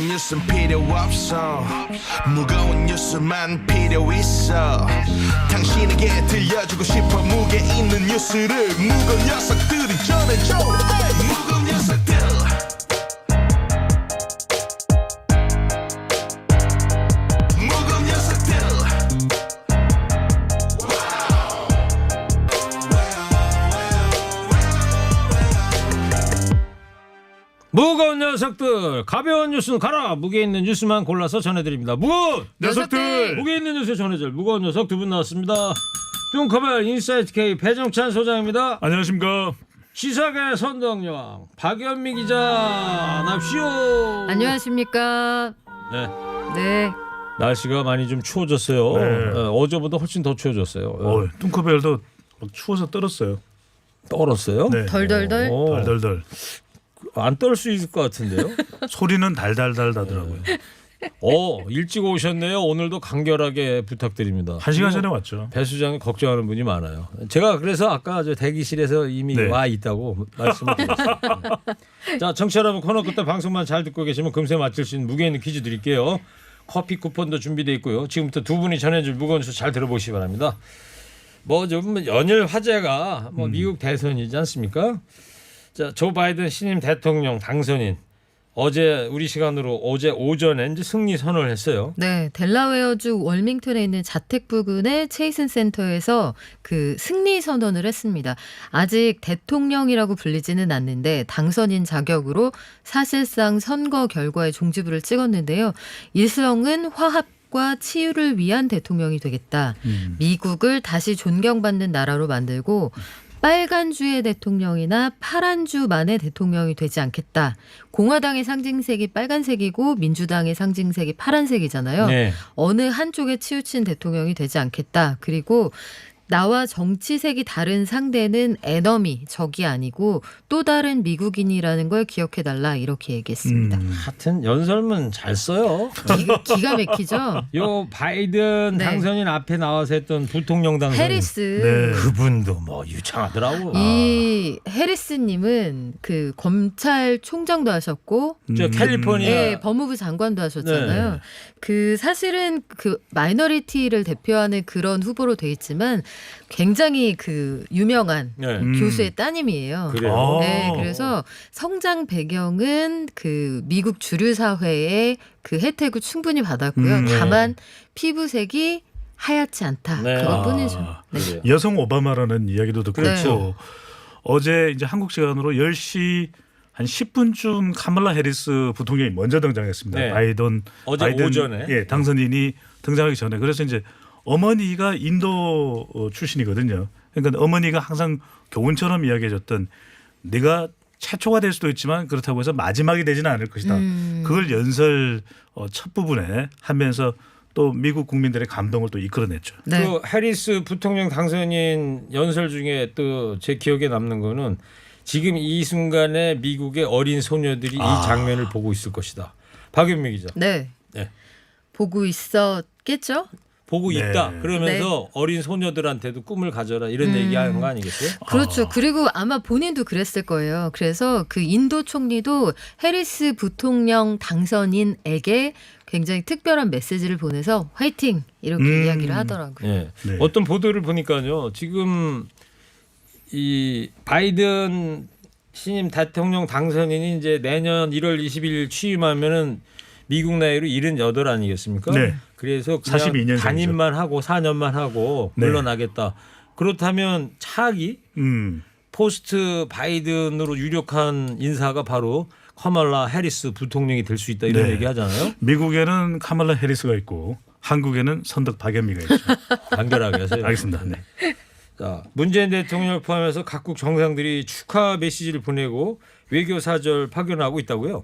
뉴스는 필요 없어. 무거운 뉴스만 필요 있어. 당신에게 들려주고 싶어. 무게 있는 뉴스를 무거운 녀석들이 전해줘. 무거운 녀석들. 무거운 녀석들. 무거운 녀석들, 가벼운 뉴스는 가라. 무게 있는 뉴스만 골라서 전해드립니다. 무거운 녀석들. 무게 있는 뉴스 전해줄 무거운 녀석 두 분 나왔습니다. 뚱커벨 인사이트 K 배정찬 소장입니다. 안녕하십니까. 시사계 선덕여왕 박연미 기자 납시오. 안녕하십니까. 네, 네. 날씨가 많이 좀 추워졌어요. 네. 어제보다 훨씬 더 추워졌어요. 뚱커벨도 막 추워서 떨었어요. 떨었어요? 네. 덜덜덜. 덜덜덜. 안 떨 수 있을 것 같은데요. 소리는 달달달 나더라고요. 일찍 오셨네요. 오늘도 간결하게 부탁드립니다. 1시간 전에 왔죠. 배 수장이 걱정하는 분이 많아요. 제가 그래서 아까 저 대기실에서 이미 네. 와 있다고 말씀을 드렸어요. 자, 청취자 여러분, 코너 끝에 방송만 잘 듣고 계시면 금세 맞힐 수 있는 무게 있는 퀴즈 드릴게요. 커피 쿠폰도 준비되어 있고요. 지금부터 두 분이 전해줄 무거운 뉴스 잘 들어보시기 바랍니다. 뭐 좀 연일 화제가 미국 대선이지 않습니까? 자, 조 바이든 신임 대통령 당선인 어제 우리 시간으로 어제 오전에 이제 승리 선언을 했어요. 네, 델라웨어주 월밍턴에 있는 자택 부근의 체이슨 센터에서 그 승리 선언을 했습니다. 아직 대통령이라고 불리지는 않는데 당선인 자격으로 사실상 선거 결과에 종지부를 찍었는데요. 일성은 화합과 치유를 위한 대통령이 되겠다. 미국을 다시 존경받는 나라로 만들고 빨간주의 대통령이나 파란주만의 대통령이 되지 않겠다. 공화당의 상징색이 빨간색이고 민주당의 상징색이 파란색이잖아요. 네. 어느 한쪽에 치우친 대통령이 되지 않겠다. 그리고 나와 정치색이 다른 상대는 에너미, 적이 아니고 또 다른 미국인이라는 걸 기억해달라 이렇게 얘기했습니다. 하여튼 연설문 잘 써요. 기가 막히죠? 요 바이든 네. 당선인 앞에 나와서 했던 부통령 당선인 해리스. 네. 그분도 뭐 유창하더라고. 이 해리스님은 그 검찰총장도 하셨고 저 캘리포니아 네, 법무부 장관도 하셨잖아요. 네. 그 사실은 그 마이너리티를 대표하는 그런 후보로 돼 있지만 굉장히 그 유명한 네. 교수의 따님이에요. 그래요. 네, 그래서 성장 배경은 그 미국 주류 사회의 그 혜택을 충분히 받았고요. 네. 다만 피부색이 하얗지 않다. 네. 그것뿐이죠. 네. 그래요. 여성 오바마라는 이야기도 듣고 그렇죠. 있고 어제 이제 한국 시간으로 10시 한 10분쯤 카멀라 해리스 부통령이 먼저 등장했습니다. 네. 어제 바이든 오전에. 예, 당선인이 등장하기 전에 그래서 이제 어머니가 인도 출신이거든요. 그러니까 어머니가 항상 교훈처럼 이야기해줬던 네가 최초가 될 수도 있지만 그렇다고 해서 마지막이 되지는 않을 것이다. 그걸 연설 첫 부분에 하면서 또 미국 국민들의 감동을 또 이끌어냈죠. 네. 그 해리스 부통령 당선인 연설 중에 또 제 기억에 남는 거는 지금 이 순간에 미국의 어린 소녀들이 이 장면을 보고 있을 것이다. 박연미 기자. 네. 네. 보고 있었겠죠? 보고 네. 있다. 그러면서 어린 소녀들한테도 꿈을 가져라 이런 얘기하는 거 아니겠어요? 그렇죠. 그리고 아마 본인도 그랬을 거예요. 그래서 그 인도 총리도 해리스 부통령 당선인에게 굉장히 특별한 메시지를 보내서 화이팅 이렇게 이야기를 하더라고요. 네. 네. 어떤 보도를 보니까요. 지금 이 바이든 신임 대통령 당선인이 이제 내년 1월 20일 취임하면은 미국 나이로 78 아니겠습니까? 네. 그래서 그냥 42 년생이죠. 단임만 하고 4년만 하고 네. 물러나겠다. 그렇다면 차기 포스트 바이든으로 유력한 인사가 바로 카멀라 해리스 부통령이 될 수 있다 이런 네. 얘기 하잖아요. 미국에는 카멀라 해리스가 있고 한국에는 선덕 박연미가 있죠. 간결하게 하세요. 알겠습니다. 네. 자, 문재인 대통령을 포함해서 각국 정상들이 축하 메시지를 보내고 외교 사절 파견하고 있다고요?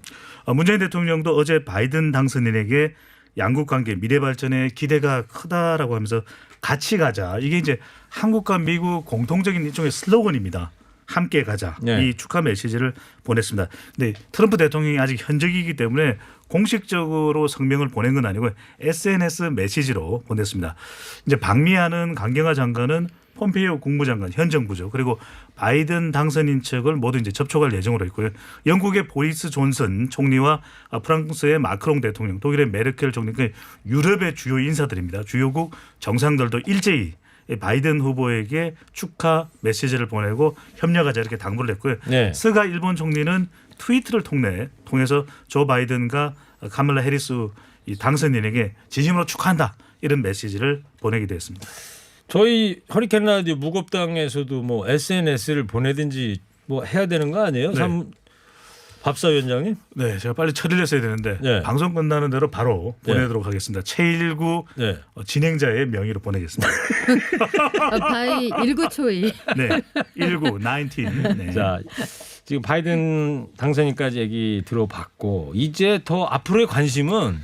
문재인 대통령도 어제 바이든 당선인에게 양국 관계 미래 발전에 기대가 크다라고 하면서 같이 가자. 이게 이제 한국과 미국 공통적인 일종의 슬로건입니다. 함께 가자. 네. 이 축하 메시지를 보냈습니다. 근데 트럼프 대통령이 아직 현직이기 때문에 공식적으로 성명을 보낸 건 아니고 SNS 메시지로 보냈습니다. 이제 방미하는 강경화 장관은 폼페이오 국무장관 현 정부죠. 그리고 바이든 당선인 측을 모두 이제 접촉할 예정으로 있고요. 영국의 보리스 존슨 총리와 프랑스의 마크롱 대통령, 독일의 메르켈 총리, 그 유럽의 주요 인사들입니다. 주요국 정상들도 일제히 바이든 후보에게 축하 메시지를 보내고 협력하자 이렇게 당부를 했고요. 네. 스가 일본 총리는 트위터를 통해서 조 바이든과 카멀라 해리스 이 당선인에게 진심으로 축하한다 이런 메시지를 보내기도 했습니다. 저희 허리케인 라디오 무겁당에서도 뭐 SNS를 보내든지 뭐 해야 되는 거 아니에요? 네. 밥사위원장님? 네, 제가 빨리 처리를 했어야 되는데 네. 방송 끝나는 대로 바로 네. 보내도록 하겠습니다. 최일구 네. 진행자의 명의로 보내겠습니다. 바이 19초이. 네, 19. 네. 자, 지금 바이든 당선인까지 얘기 들어봤고 이제 더 앞으로의 관심은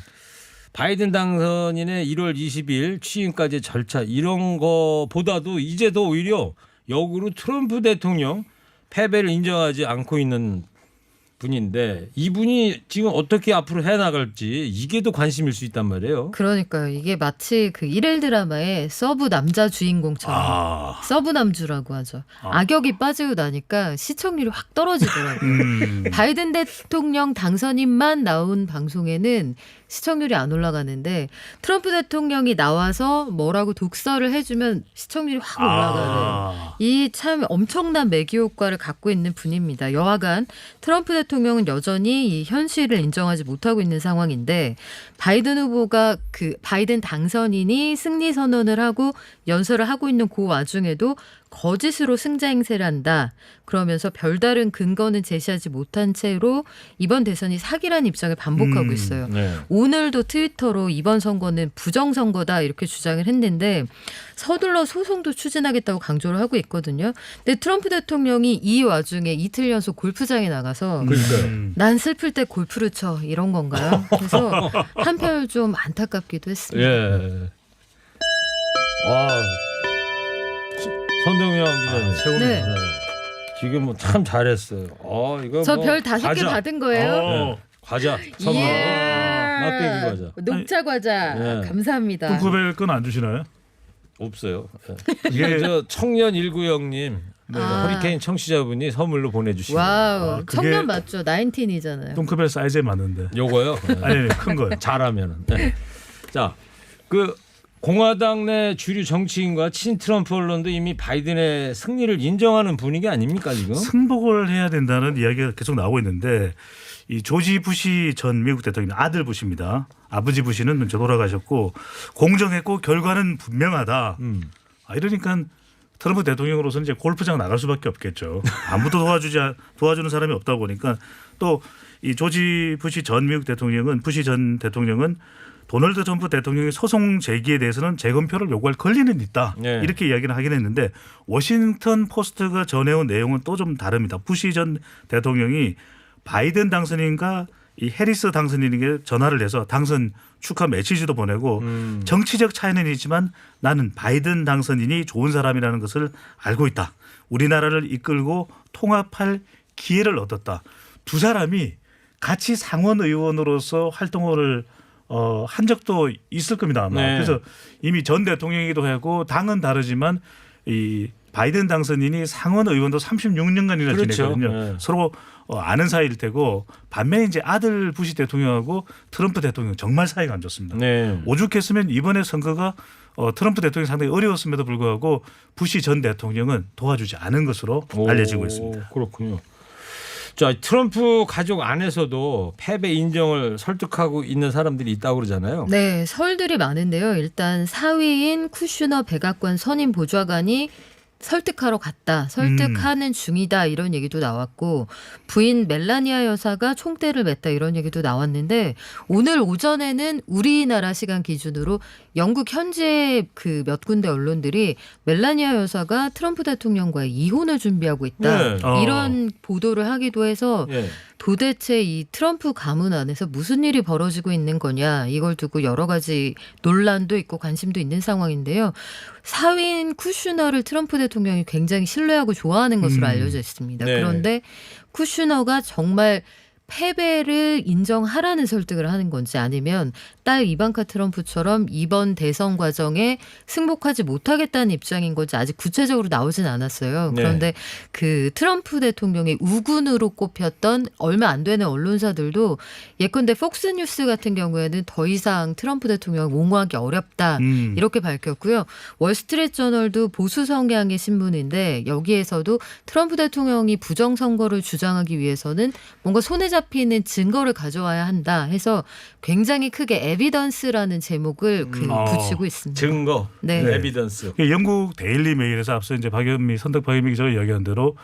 바이든 당선인의 1월 20일 취임까지의 절차 이런 거보다도 이제 더 오히려 역으로 트럼프 대통령 패배를 인정하지 않고 있는 분인데 이분이 지금 어떻게 앞으로 해나갈지 이게 더 관심일 수 있단 말이에요. 그러니까요. 이게 마치 그 1일 드라마의 서브 남자 주인공처럼 서브 남주라고 하죠. 악역이 빠지고 나니까 시청률이 확 떨어지더라고요. 바이든 대통령 당선인만 나온 방송에는 시청률이 안 올라가는데 트럼프 대통령이 나와서 뭐라고 독설을 해주면 시청률이 확 올라가는 이 참 엄청난 매기 효과를 갖고 있는 분입니다. 여하간 트럼프 대통령은 여전히 이 현실을 인정하지 못하고 있는 상황인데 바이든 후보가 그 바이든 당선인이 승리 선언을 하고 연설을 하고 있는 그 와중에도 거짓으로 승자 행세를 한다. 그러면서 별다른 근거는 제시하지 못한 채로 이번 대선이 사기라는 입장을 반복하고 있어요. 네. 오늘도 트위터로 이번 선거는 부정선거다 이렇게 주장을 했는데 서둘러 소송도 추진하겠다고 강조를 하고 있거든요. 근데 트럼프 대통령이 이 와중에 이틀 연속 골프장에 나가서 그러니까요. 난 슬플 때 골프를 쳐 이런 건가요? 그래서 한편 좀 안타깝기도 했습니다. 예. 선동영 기자님. 최고입니다. 네. 지금 뭐 참 잘했어요. 이거 저 뭐 별 5개 과자. 받은 거예요? 네. 과자 선물. 이야. 맛배기 과자. 녹차 과자 네. 감사합니다. 뚱크벨 건안 주시나요? 없어요. 이게 저 청년 190님 허리케인 청취자분이 선물로 보내주신 거예요. 와우 그게- 청년 맞죠? 19이잖아요. 뚱크벨 사이즈에 맞는데. 요거요. 아니 큰 거요. 잘하면은. 네. 자, 그 공화당 내 주류 정치인과 친 트럼프 언론도 이미 바이든의 승리를 인정하는 분위기 아닙니까 지금? 승복을 해야 된다는 이야기가 계속 나오고 있는데 이 조지 부시 전 미국 대통령 아들 부시입니다. 아버지 부시는 먼저 돌아가셨고 공정했고 결과는 분명하다. 이러니까 트럼프 대통령으로서는 이제 골프장 나갈 수밖에 없겠죠. 아무도 도와주는 사람이 없다 보니까 또 이 조지 부시 전 미국 대통령은 부시 전 대통령은 도널드 트럼프 대통령의 소송 제기에 대해서는 재검표를 요구할 권리는 있다. 네. 이렇게 이야기를 하긴 했는데 워싱턴 포스트가 전해온 내용은 또 좀 다릅니다. 부시 전 대통령이 바이든 당선인과 이 해리스 당선인에게 전화를 해서 당선 축하 메시지도 보내고 정치적 차이는 있지만 나는 바이든 당선인이 좋은 사람이라는 것을 알고 있다. 우리나라를 이끌고 통합할 기회를 얻었다. 두 사람이 같이 상원 의원으로서 활동을 한 적도 있을 겁니다 아마. 네. 그래서 이미 전 대통령이기도 하고 당은 다르지만 이 바이든 당선인이 상원 의원도 36년간이나 그렇죠. 지냈거든요. 네. 서로 아는 사이일 테고 반면에 이제 아들 부시 대통령하고 트럼프 대통령 정말 사이가 안 좋습니다. 네. 오죽했으면 이번에 선거가 트럼프 대통령이 상당히 어려웠음에도 불구하고 부시 전 대통령은 도와주지 않은 것으로 알려지고 있습니다. 그렇군요. 자, 트럼프 가족 안에서도 패배 인정을 설득하고 있는 사람들이 있다고 그러잖아요. 네, 설들이 많은데요. 일단 사위인 쿠슈너 백악관 선임 보좌관이 설득하러 갔다. 설득하는 중이다. 이런 얘기도 나왔고 부인 멜라니아 여사가 총대를 맸다. 이런 얘기도 나왔는데 오늘 오전에는 우리나라 시간 기준으로 영국 현지의 그 몇 군데 언론들이 멜라니아 여사가 트럼프 대통령과의 이혼을 준비하고 있다. 네. 이런 보도를 하기도 해서 예. 도대체 이 트럼프 가문 안에서 무슨 일이 벌어지고 있는 거냐 이걸 두고 여러 가지 논란도 있고 관심도 있는 상황인데요. 사위인 쿠슈너를 트럼프 대통령이 굉장히 신뢰하고 좋아하는 것으로 알려져 있습니다. 네. 그런데 쿠슈너가 정말 패배를 인정하라는 설득을 하는 건지 아니면 딸 이방카 트럼프처럼 이번 대선 과정에 승복하지 못하겠다는 입장인 건지 아직 구체적으로 나오진 않았어요. 네. 그런데 그 트럼프 대통령의 우군으로 꼽혔던 얼마 안 되는 언론사들도 예컨대 폭스뉴스 같은 경우에는 더 이상 트럼프 대통령을 옹호하기 어렵다 이렇게 밝혔고요. 월스트리트저널도 보수 성향의 신문인데 여기에서도 트럼프 대통령이 부정선거를 주장하기 위해서는 뭔가 손에 잡히는 증거를 가져와야 한다 해서 굉장히 크게 에비던스라는 제목을 붙이고 있습니다. 증거, 네. 에비던스. 영국 데일리 메일에서 앞서 이제 선덕 박연미 기자가 이야기한 대로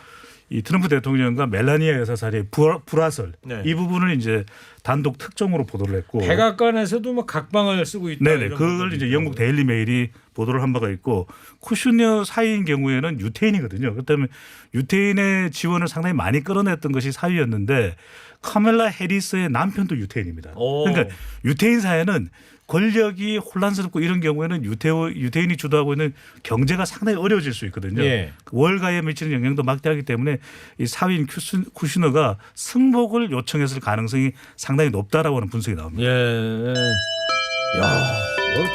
이 트럼프 대통령과 멜라니아 여사 사이의 불화설 네. 이 부분을 이제 단독 특종으로 보도를 했고 백악관에서도 뭐 각방을 쓰고 있다. 네네 이런 그걸 부분이 이제 있더라고요. 영국 데일리 메일이 보도를 한 바가 있고 쿠슈너 사위인 경우에는 유태인이거든요. 그렇다면 유태인의 지원을 상당히 많이 끌어냈던 것이 사위였는데 카멜라 해리스의 남편도 유태인입니다. 오. 그러니까 유태인 사회는 권력이 혼란스럽고 이런 경우에는 유태인이 주도하고 있는 경제가 상당히 어려워질 수 있거든요. 예. 월가에 미치는 영향도 막대하기 때문에 이 사위인 쿠슈너가 승복을 요청했을 가능성이 상당히 높다라고 하는 분석이 나옵니다. 예. 야,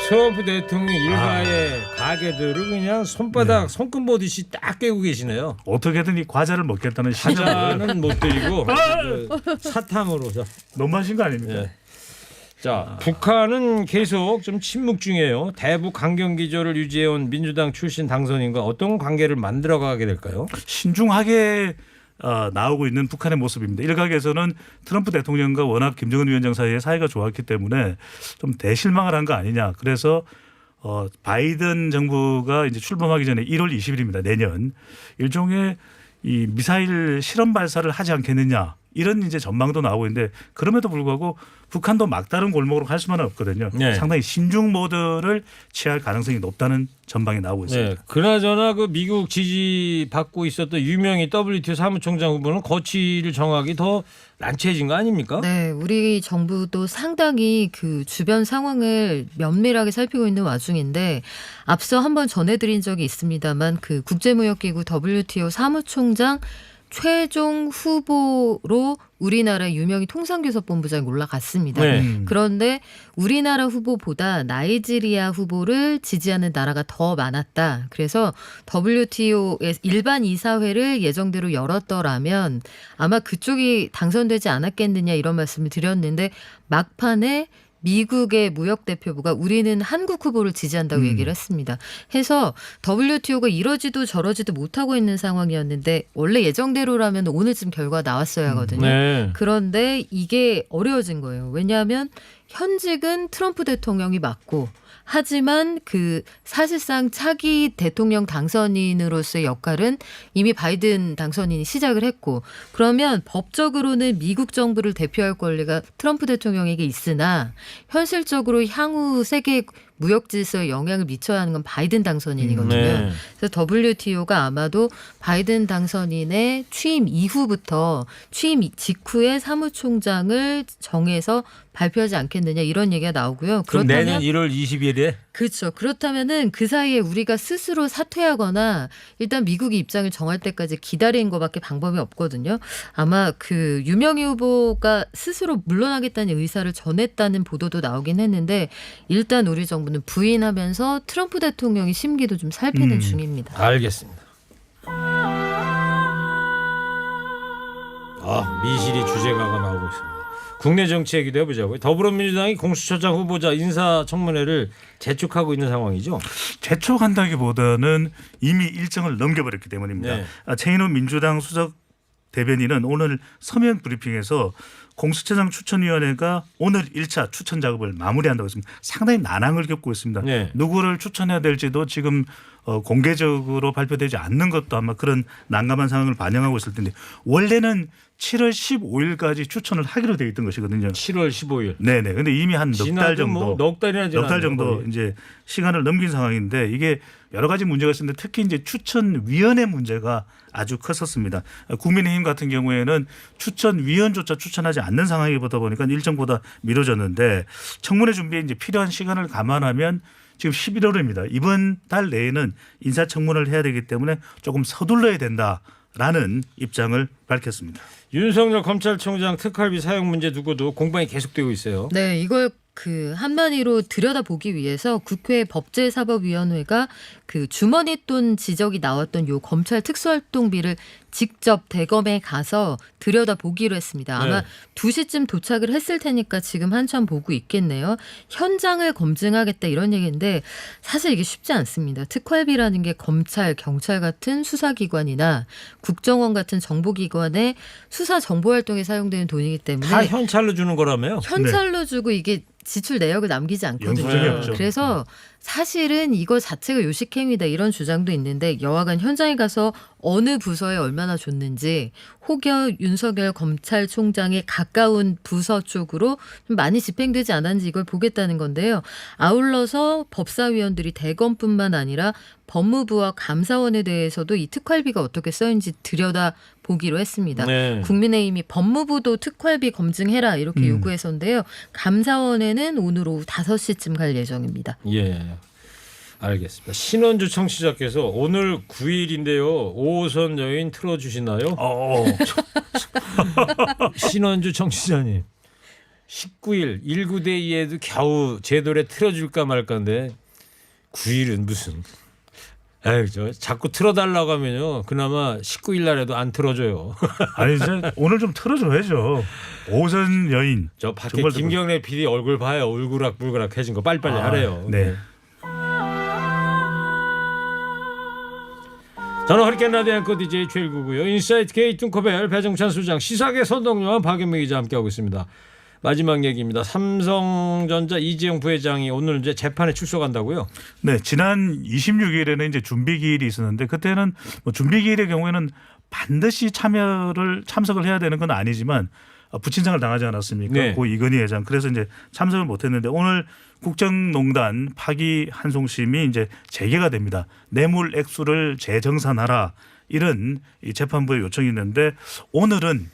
트럼프 대통령 일가의 가게들을 그냥 손바닥 손금 보듯이 딱 깨고 계시네요. 어떻게든 이 과자를 먹겠다는 신념을 과자는 못 드리고 그 사탕으로. 너무하신 거 아닙니까? 예. 자, 북한은 계속 좀 침묵 중이에요. 대북 강경 기조를 유지해온 민주당 출신 당선인과 어떤 관계를 만들어가게 될까요? 신중하게 나오고 있는 북한의 모습입니다. 일각에서는 트럼프 대통령과 워낙 김정은 위원장 사이에 사이가 좋았기 때문에 좀 대실망을 한 거 아니냐. 그래서 바이든 정부가 이제 출범하기 전에 1월 20일입니다. 내년 일종의 이 미사일 실험 발사를 하지 않겠느냐. 이런 이제 전망도 나오고 있는데 그럼에도 불구하고 북한도 막다른 골목으로 갈 수만은 없거든요. 네. 상당히 신중 모드를 취할 가능성이 높다는 전망이 나오고 있습니다. 네. 그나저나 그 미국 지지받고 있었던 유명인 WTO 사무총장 후보는 거취를 정하기 더 난처해진 거 아닙니까? 네, 우리 정부도 상당히 그 주변 상황을 면밀하게 살피고 있는 와중인데 앞서 한번 전해드린 적이 있습니다만 그 국제무역기구 WTO 사무총장 최종 후보로 우리나라 유명인 통상교섭본부장이 올라갔습니다. 네. 그런데 우리나라 후보보다 나이지리아 후보를 지지하는 나라가 더 많았다. 그래서 WTO의 일반 이사회를 예정대로 열었더라면 아마 그쪽이 당선되지 않았겠느냐 이런 말씀을 드렸는데 막판에 미국의 무역대표부가 우리는 한국 후보를 지지한다고 얘기를 했습니다. 해서 WTO가 이러지도 저러지도 못하고 있는 상황이었는데 원래 예정대로라면 오늘쯤 결과 나왔어야 하거든요. 네. 그런데 이게 어려워진 거예요. 왜냐하면 현직은 트럼프 대통령이 맞고 하지만 그 사실상 차기 대통령 당선인으로서의 역할은 이미 바이든 당선인이 시작을 했고 그러면 법적으로는 미국 정부를 대표할 권리가 트럼프 대통령에게 있으나 현실적으로 향후 세계 무역 질서에 영향을 미쳐야 하는 건 바이든 당선인이거든요. 네. 그래서 WTO가 아마도 바이든 당선인의 취임 이후부터 취임 직후에 사무총장을 정해서 발표하지 않겠느냐 이런 얘기가 나오고요. 그럼 내년 그렇다면 1월 20일에 그렇죠. 그렇다면은 그 사이에 우리가 스스로 사퇴하거나 일단 미국이 입장을 정할 때까지 기다리는 것밖에 방법이 없거든요. 아마 그 유명희 후보가 스스로 물러나겠다는 의사를 전했다는 보도도 나오긴 했는데 일단 우리 정부는 부인하면서 트럼프 대통령의 심기도 좀 살피는 중입니다. 알겠습니다. 미실이 주제가가 나오고 있습니다. 국내 정치 얘기도 해보자고요. 더불어민주당이 공수처장 후보자 인사청문회를 재촉하고 있는 상황이죠. 재촉한다기보다는 이미 일정을 넘겨버렸기 때문입니다. 네. 최인호 민주당 수석 대변인은 오늘 서면 브리핑에서 공수처장 추천위원회가 오늘 1차 추천 작업을 마무리한다고 했습니다. 상당히 난항을 겪고 있습니다. 네. 누구를 추천해야 될지도 지금 공개적으로 발표되지 않는 것도 아마 그런 난감한 상황을 반영하고 있을 텐데 원래는 7월 15일까지 추천을 하기로 되어 있던 것이거든요. 7월 15일. 네네. 근데 이미 한 넉 달 정도, 넉 달이나 지났네요. 넉 달 정도 거의. 이제 시간을 넘긴 상황인데 이게 여러 가지 문제가 있었는데 특히 이제 추천위원회 문제가 아주 컸었습니다. 국민의힘 같은 경우에는 추천위원조차 추천하지 않는 상황이다 보니까 일정보다 미뤄졌는데 청문회 준비에 이제 필요한 시간을 감안하면 지금 11월입니다. 이번 달 내에는 인사청문회를 해야 되기 때문에 조금 서둘러야 된다. 있다라는 입장을 밝혔습니다. 윤석열 검찰총장 특활비 사용 문제 두고도 공방이 계속되고 있어요. 네, 이걸 그 한마디로 들여다보기 위해서 국회 법제사법위원회가 그 주머니 돈 지적이 나왔던 요 검찰 특수활동비를 직접 대검에 가서 들여다보기로 했습니다. 아마 네. 2시쯤 도착을 했을 테니까 지금 한참 보고 있겠네요. 현장을 검증하겠다 이런 얘기인데 사실 이게 쉽지 않습니다. 특활비라는 게 검찰, 경찰 같은 수사기관이나 국정원 같은 정보기관의 수사 정보활동에 사용되는 돈이기 때문에 다 현찰로 주는 거라며요. 현찰로 주고 이게 지출 내역을 남기지 않거든요. 영수증이 없죠. 그래서 사실은 이거 자체가 요식행위다 이런 주장도 있는데 여하간 현장에 가서 어느 부서에 얼마나 줬는지 혹여 윤석열 검찰총장의 가까운 부서 쪽으로 좀 많이 집행되지 않았는지 이걸 보겠다는 건데요. 아울러서 법사위원들이 대검뿐만 아니라 법무부와 감사원에 대해서도 이 특활비가 어떻게 써있는지 들여다보기로 했습니다. 네. 국민의힘이 법무부도 특활비 검증해라 이렇게 요구해서인데요. 감사원에는 오늘 오후 5시쯤 갈 예정입니다. 예. 알겠습니다. 신원주 청취자께서 오늘 9일인데요. 5호선 여인 틀어주시나요? 신원주 청취자님. 19일 19대2에도 겨우 제 노래 틀어줄까 말까인데 9일은 무슨. 에이, 저 자꾸 틀어달라고 하면요. 그나마 19일 날에도 안 틀어줘요. 아니 이제 오늘 좀 틀어줘야죠. 오선 여인. 저 밖에 정말 김경래 PD 얼굴 봐요. 울그락불그락 해진 거 빨리빨리 하래요. 네. 저는 허리케인 라디오 앵커 DJ 최일구고요. 인사이트 K 뚱커벨 배정찬 수장 시사계 선동요와 박연미 기자 함께하고 있습니다. 마지막 얘기입니다. 삼성전자 이재용 부회장이 오늘 이제 재판에 출석한다고요? 네, 지난 26일에는 이제 준비기일이 있었는데 그때는 뭐 준비기일의 경우에는 반드시 참석을 해야 되는 건 아니지만 부친상을 당하지 않았습니까? 네. 고 이건희 회장. 그래서 이제 참석을 못했는데 오늘 국정농단 파기 한송심이 이제 재개가 됩니다. 뇌물 액수를 재정산하라 이런 이 재판부의 요청이 있는데 오늘은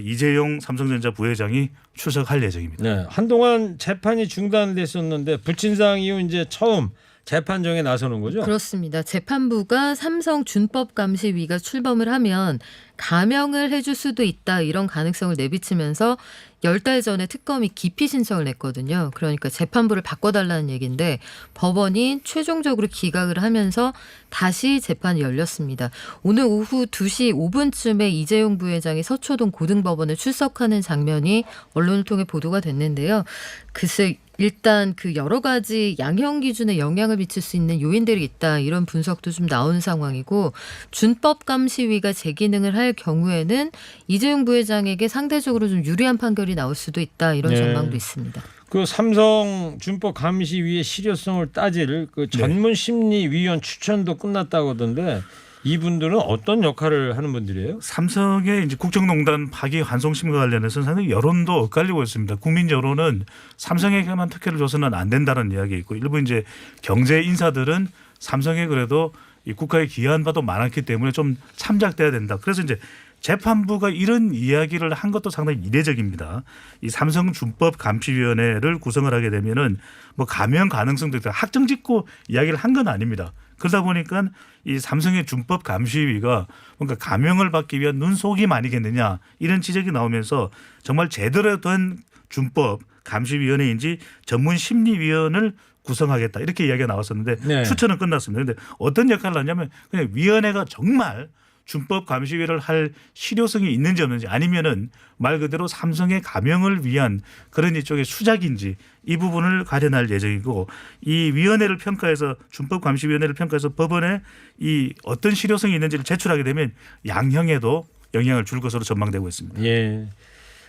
이재용 삼성전자 부회장이 출석할 예정입니다. 네, 한동안 재판이 중단됐었는데 부친상 이후 이제 처음 재판정에 나서는 거죠? 그렇습니다. 재판부가 삼성 준법감시위가 출범을 하면 감형을 해줄 수도 있다 이런 가능성을 내비치면서 10달 전에 특검이 기피 신청을 냈거든요. 그러니까 재판부를 바꿔달라는 얘기인데 법원이 최종적으로 기각을 하면서 다시 재판이 열렸습니다. 오늘 오후 2시 5분쯤에 이재용 부회장이 서초동 고등법원에 출석하는 장면이 언론을 통해 보도가 됐는데요. 글쎄 일단 그 여러 가지 양형 기준에 영향을 미칠 수 있는 요인들이 있다 이런 분석도 좀 나온 상황이고 준법감시위가 재기능을 할 경우에는 이재용 부회장에게 상대적으로 좀 유리한 판결이 나올 수도 있다 이런 네. 전망도 있습니다. 그 삼성 준법 감시위의 실효성을 따질 그 전문 심리위원 추천도 끝났다고 하던데 이분들은 어떤 역할을 하는 분들이에요? 삼성의 이제 국정농단 파기 환송심과 관련해서는 상당히 여론도 엇갈리고 있습니다. 국민 여론은 삼성에게만 특혜를 줘서는 안 된다는 이야기 있고 일부 이제 경제 인사들은 삼성에 그래도 이 국가에 기여한 바도 많았기 때문에 좀 참작돼야 된다. 그래서 이제 재판부가 이런 이야기를 한 것도 상당히 이례적입니다. 이 삼성 준법 감시위원회를 구성을 하게 되면은 뭐 감형 가능성도 있다. 확정 짓고 이야기를 한 건 아닙니다. 그러다 보니까 이 삼성의 준법 감시위가 뭔가 감형을 받기 위한 눈속임 아니겠느냐 이런 지적이 나오면서 정말 제대로 된 준법 감시위원회인지 전문 심리위원을 구성하겠다 이렇게 이야기가 나왔었는데 네. 추천은 끝났습니다. 그런데 어떤 역할을 하냐면 그냥 위원회가 정말 준법 감시위를 할 실효성이 있는지 없는지 아니면은 말 그대로 삼성의 감형을 위한 그런 이쪽의 수작인지 이 부분을 가려낼 예정이고 이 위원회를 평가해서 준법 감시위원회를 평가해서 법원에 이 어떤 실효성이 있는지를 제출하게 되면 양형에도 영향을 줄 것으로 전망되고 있습니다. 예,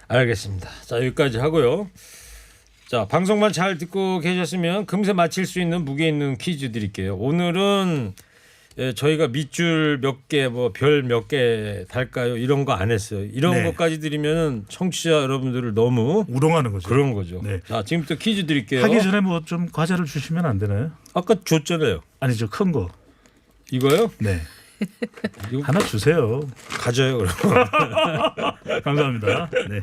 알겠습니다. 자 여기까지 하고요. 자 방송만 잘 듣고 계셨으면 금세 맞힐 수 있는 무게 있는 퀴즈 드릴게요. 오늘은 저희가 밑줄 몇 개, 뭐 별 몇 개 달까요? 이런 거 안 했어요. 이런 네. 것까지 드리면은 청취자 여러분들을 너무 우롱하는 거죠. 그런 거죠. 네. 자 지금부터 퀴즈 드릴게요. 하기 전에 뭐 좀 과자를 주시면 안 되나요? 아까 줬잖아요. 아니 저 큰 거. 이거요? 네. 이거 하나 주세요. 가져요 그럼. 감사합니다. 네.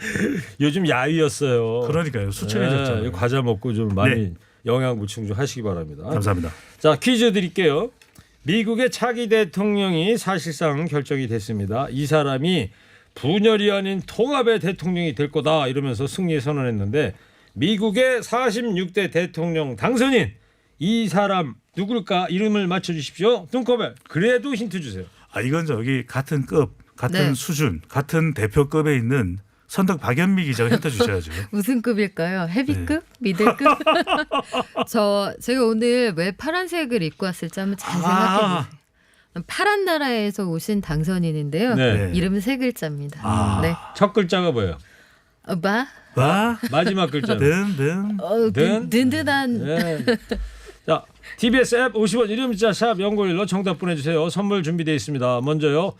요즘 야위였어요. 그러니까요. 수척해졌잖아요. 이 과자 먹고 좀 많이 네. 영양 보충 좀 하시기 바랍니다. 감사합니다. 자 퀴즈 드릴게요. 미국의 차기 대통령이 사실상 결정이 됐습니다. 이 사람이 분열이 아닌 통합의 대통령이 될 거다 이러면서 승리 선언했는데 미국의 46대 대통령 당선인 이 사람 누굴까 이름을 맞춰주십시오. 눈곱에 그래도 힌트 주세요. 아 이건 저기 같은 급, 같은 네. 수준, 같은 대표급에 있는 선덕 박연미 기자가 힌트 주셔야죠. 무슨 급일까요? 헤비급? 미들급? 제가 오늘 왜 파란색을 입고 왔을지 한번 잘 생각해 보세요. 파란 나라에서 오신 당선인인데요. 네. 이름은 세 글자입니다. 네. 첫 글자가 뭐예요? 바? 와, 마지막 글자는? 든. 든든한 네. 자, TBS 앱 50원 1호 문자 샵 연구일로 정답 보내주세요. 선물 준비되어 있습니다. 먼저요.